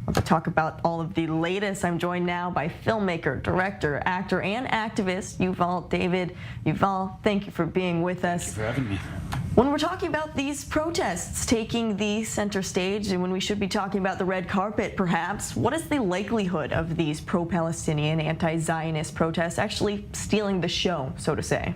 Well, to talk about all of the latest, I'm joined now by filmmaker, director, actor, and activist Yuval David. Yuval, thank you for being with us. Thank you for having me. When we're talking about these protests taking the center stage, and when we should be talking about the red carpet, perhaps, what is the likelihood of these pro-Palestinian, anti-Zionist protests actually stealing the show, so to say?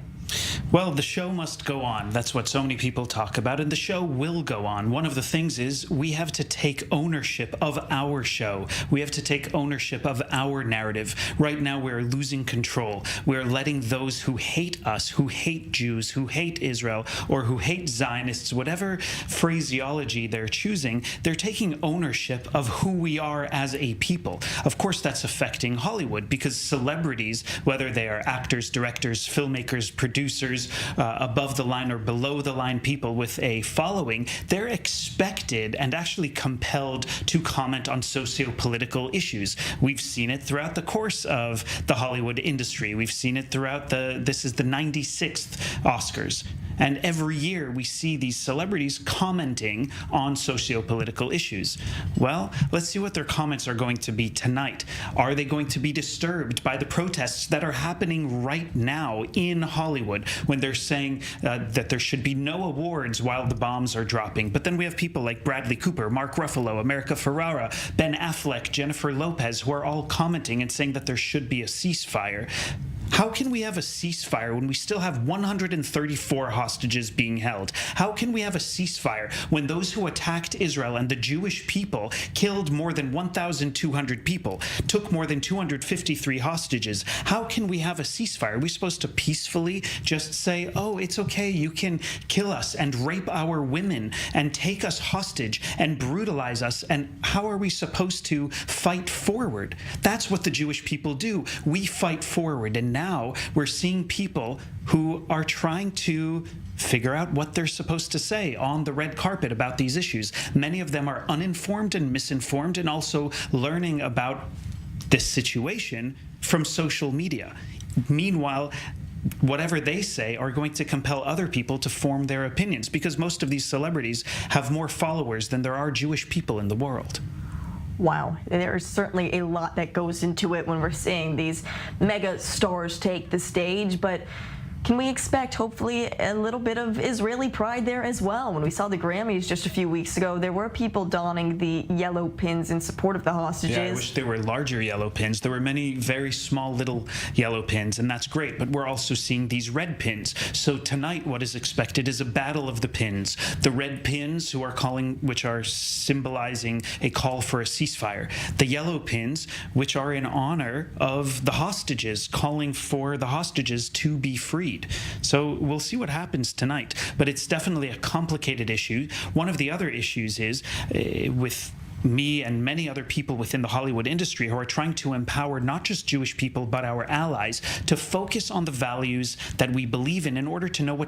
Well, the show must go on. That's what so many people talk about, and the show will go on. One of the things is we have to take ownership of our show. We have to take ownership of our narrative. Right now, we're losing control. We're letting those who hate us, who hate Jews, who hate Israel, or who hate Zionists, whatever phraseology they're choosing, they're taking ownership of who we are as a people. Of course, that's affecting Hollywood because celebrities, whether they are actors, directors, filmmakers, producers, above the line or below the line people with a following, they're expected and actually compelled to comment on socio-political issues. We've seen it throughout the course of the Hollywood industry. We've seen it throughout this is the 96th Oscars. And every year we see these celebrities commenting on socio-political issues. Well, let's see what their comments are going to be tonight. Are they going to be disturbed by the protests that are happening right now in Hollywood when they're saying that there should be no awards while the bombs are dropping? But then we have people like Bradley Cooper, Mark Ruffalo, America Ferrara, Ben Affleck, Jennifer Lopez, who are all commenting and saying that there should be a ceasefire. How can we have a ceasefire when we still have 134 hostages being held? How can we have a ceasefire when those who attacked Israel and the Jewish people killed more than 1,200 people, took more than 253 hostages? How can we have a ceasefire? Are we supposed to peacefully just say, oh, it's okay, you can kill us and rape our women and take us hostage and brutalize us? And how are we supposed to fight forward? That's what the Jewish people do. We fight forward. And now we're seeing people who are trying to figure out what they're supposed to say on the red carpet about these issues. Many of them are uninformed and misinformed and also learning about this situation from social media. Meanwhile, whatever they say are going to compel other people to form their opinions because most of these celebrities have more followers than there are Jewish people in the world. Wow, there's certainly a lot that goes into it when we're seeing these mega stars take the stage, but can we expect, hopefully, a little bit of Israeli pride there as well? When we saw the Grammys just a few weeks ago, there were people donning the yellow pins in support of the hostages. Yeah, I wish there were larger yellow pins. There were many very small little yellow pins, and that's great, but we're also seeing these red pins. So tonight, what is expected is a battle of the pins. The red pins, which are symbolizing a call for a ceasefire. The yellow pins, which are in honor of the hostages, calling for the hostages to be freed. So we'll see what happens tonight, but it's definitely a complicated issue. One of the other issues is with me and many other people within the Hollywood industry who are trying to empower not just Jewish people but our allies to focus on the values that we believe in order to know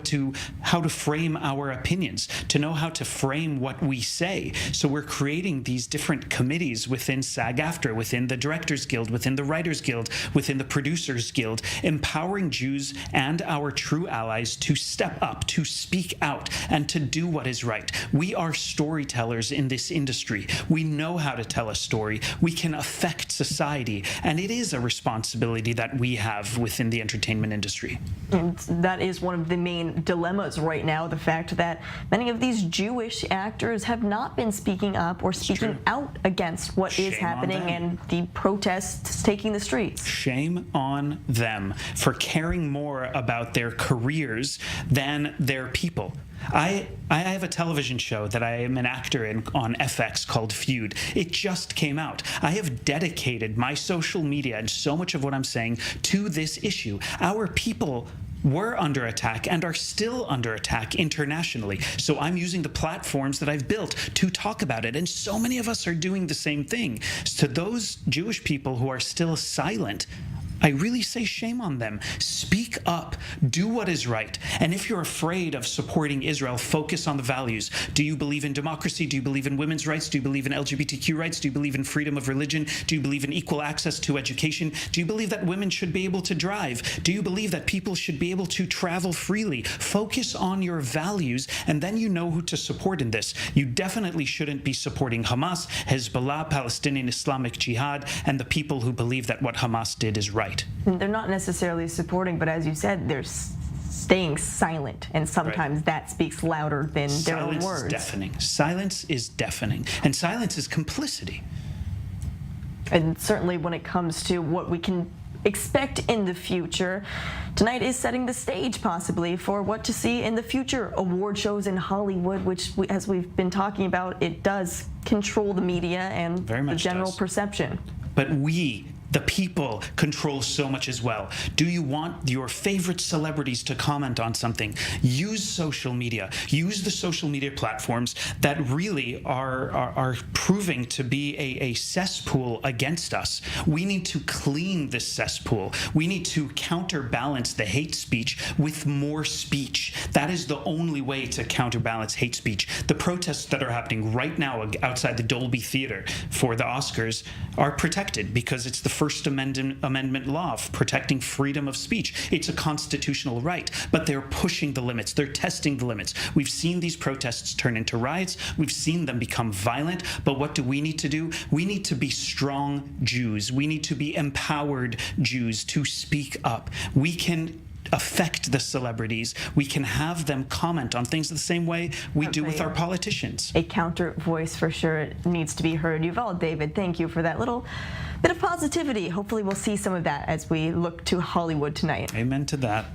how to frame our opinions, to know how to frame what we say. So we're creating these different committees within SAG-AFTRA, within the Directors Guild, within the Writers Guild, within the Producers Guild, empowering Jews and our true allies to step up, to speak out, and to do what is right. We are storytellers in this industry. We know how to tell a story. We can affect society, and it is a responsibility that we have within the entertainment industry. And that is one of the main dilemmas right now, the fact that many of these Jewish actors have not been speaking up or speaking out against what is happening and the protests taking the streets. Shame on them for caring more about their careers than their people. I have a television show that I am an actor in on FX called Feud. It just came out. I have dedicated my social media and so much of what I'm saying to this issue. Our people were under attack and are still under attack internationally. So I'm using the platforms that I've built to talk about it. And so many of us are doing the same thing. To those Jewish people who are still silent, I really say shame on them. Speak up. Do what is right. And if you're afraid of supporting Israel, focus on the values. Do you believe in democracy? Do you believe in women's rights? Do you believe in LGBTQ rights? Do you believe in freedom of religion? Do you believe in equal access to education? Do you believe that women should be able to drive? Do you believe that people should be able to travel freely? Focus on your values, and then you know who to support in this. You definitely shouldn't be supporting Hamas, Hezbollah, Palestinian Islamic Jihad, and the people who believe that what Hamas did is right. They're not necessarily supporting, but as you said, they're staying silent, and sometimes that speaks louder than their own words. Silence is deafening. Silence is deafening, and silence is complicity. And certainly when it comes to what we can expect in the future, tonight is setting the stage possibly for what to see in the future award shows in Hollywood, which, as we've been talking about, it does control the media and the general perception. But we, the people, control so much as well. Do you want your favorite celebrities to comment on something? Use social media. Use the social media platforms that really are proving to be a cesspool against us. We need to clean this cesspool. We need to counterbalance the hate speech with more speech. That is the only way to counterbalance hate speech. The protests that are happening right now outside the Dolby Theater for the Oscars are protected because it's the First Amendment law of protecting freedom of speech. It's a constitutional right, but they're pushing the limits. They're testing the limits. We've seen these protests turn into riots. We've seen them become violent. But what do we need to do? We need to be strong Jews. We need to be empowered Jews to speak up. We can affect the celebrities. We can have them comment on things the same way we do with our politicians. A counter voice for sure needs to be heard. Yuval, David, thank you for that little bit of positivity. Hopefully we'll see some of that as we look to Hollywood tonight. Amen to that.